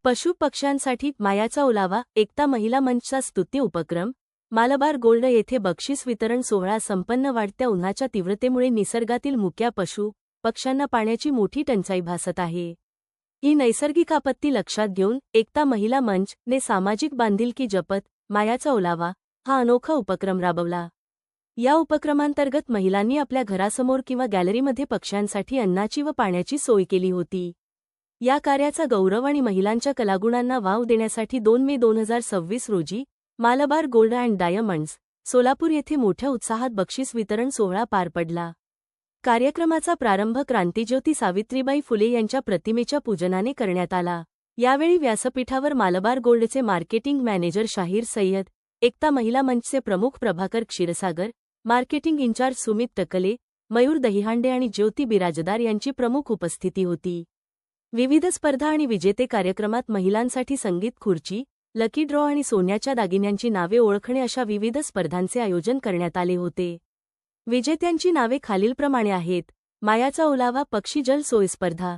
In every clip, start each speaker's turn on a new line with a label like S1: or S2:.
S1: पशु पक्ष्यांसाठी मायाचा ओलावा, एकता महिला मंचचा स्तुत्य उपक्रम. मालबार गोल्ड येथे बक्षीस वितरण सोहळा संपन्न. वाढत्या उन्हाच्या तीव्रतेमुळे निसर्गातील मुक्या पशु पक्ष्यांना पाण्याची मोठी टंचाई भासत आहे. ही नैसर्गिक आपत्ती लक्षात घेऊन एकता महिला मंच ने सामाजिक बांधिलकी जपत मायाचा ओलावा हा अनोखा उपक्रम राबवला. या उपक्रमांतर्गत महिलांनी आपल्या घरासमोर किंवा गॅलरीमध्ये पक्ष्यांसाठी अन्नाची व पाण्याची सोय केली होती. या कार्याचा गौरव आणि महिलांच्या कलागुणांना वाव देण्यासाठी 2 मे 2026 रोजी Malabar gold and diamonds, Solapur येथे मोठ्या उत्साहात बक्षीस वितरण सोहळा पार पडला. कार्यक्रमाचा प्रारंभ क्रांतिज्योती सावित्रीबाई फुले यांच्या प्रतिमेच्या पूजनाने करण्यात आला. यावेळी व्यासपीठावर मालबार गोल्डचे मार्केटिंग मॅनेजर शाहीर सय्यद, एकता महिला मंचचे प्रमुख प्रभाकर क्षीरसागर, मार्केटिंग इन्चार्ज सुमित टकले, मयूर दहिहांडे आणि ज्योती बिराजदार यांची प्रमुख उपस्थिती होती. विविध स्पर्धा आणि विजेते कार्यक्रमात महिलांसाठी संगीत खुर्ची, लकी ड्रॉ आणि सोन्याच्या दागिन्यांची नावे ओळखणे अशा विविध स्पर्धांचे आयोजन करण्यात आले होते. विजेत्यांची नावे खालीलप्रमाणे आहेत. मायाचा ओलावा पक्षी जल सोय स्पर्धा.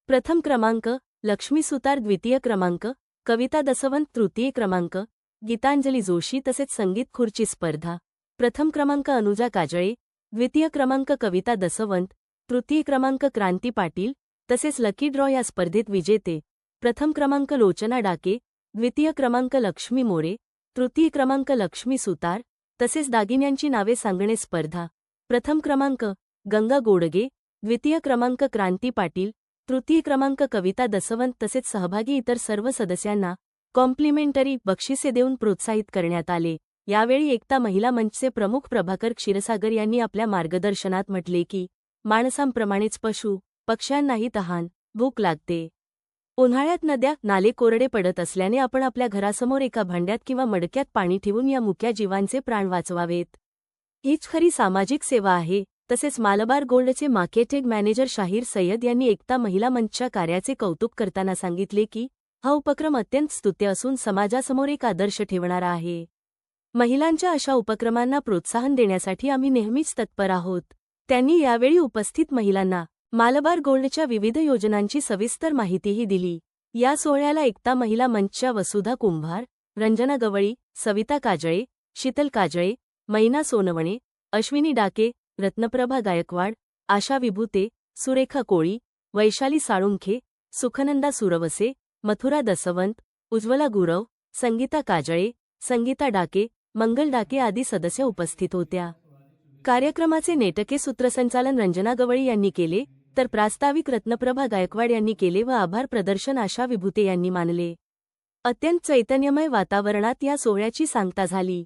S1: प्रथम क्रमांक लक्ष्मी सुतार, द्वितीय क्रमांक कविता दसवंत, तृतीय क्रमांक गीतांजली जोशी. तसेच संगीत खुर्ची स्पर्धा. प्रथम क्रमांक अनुजा काजळे, द्वितीय क्रमांक कविता दसवंत, तृतीय क्रमांक क्रांती पाटील. तसेच लकी ड्रॉ या स्पर्धेत विजेते: प्रथम क्रमांक लोचना डाके, द्वितीय क्रमांक लक्ष्मी मोरे, तृतीय क्रमांक लक्ष्मी सुतार. तसेच दागिन्यांची नावे सांगणे स्पर्धा. प्रथम क्रमांक गंगा गोडगे, द्वितीय क्रमांक क्रांती पाटील, तृतीय क्रमांक कविता दसवंत. तसेच सहभागी इतर सर्व सदस्यांना कॉम्प्लिमेंटरी बक्षिसे देऊन प्रोत्साहित करण्यात आले. यावेळी एकता महिला मंचचे प्रमुख प्रभाकर क्षीरसागर यांनी आपल्या मार्गदर्शनात म्हटले की, माणसांप्रमाणेच पशु पक्ष्यांनाही तहान, भूक लागते. उन्हाळ्यात नद्या, नाले कोरडे पडत असल्याने आपण आपल्या घरासमोर एका भांड्यात किंवा मडक्यात पाणी ठेवून या मुक्या जीवांचे प्राण वाचवावेत. हीच खरी सामाजिक सेवा आहे. तसेच मालबार गोल्डचे मार्केटिंग मॅनेजर शाहीर सय्यद यांनी एकता महिला मंचच्या कार्याचे कौतुक करताना सांगितले की, हा उपक्रम अत्यंत स्तुत्य असून समाजासमोर एक आदर्श ठेवणारा आहे. महिलांच्या अशा उपक्रमांना प्रोत्साहन देण्यासाठी आम्ही नेहमीच तत्पर आहोत. त्यांनी यावेळी उपस्थित महिलांना मालबार गोल्डच्या विविध योजनांची सविस्तर माहितीही दिली. या सोहळ्याला एकता महिला मंचच्या वसुधा कुंभार, रंजना गवळी, सविता काजळे, शीतल काजळे, मैना सोनवणे, अश्विनी डाके, रत्नप्रभा गायकवाड, आशा विभूते, सुरेखा कोळी, वैशाली साळुंखे, सुखनंदा सुरवसे, मथुरा दसवंत, उज्ज्वला गुरव, संगीता काजळे, संगीता डाके, मंगल डाके आदी सदस्य उपस्थित होत्या. कार्यक्रमाचे नेटके सूत्रसंचालन रंजना गवळी यांनी केले, तर प्रास्ताविक रत्नप्रभा गायकवाड यांनी केले व आभार प्रदर्शन आशा विभूते यांनी मानले. अत्यंत चैतन्यमय वातावरणात या सोहळ्याची सांगता झाली.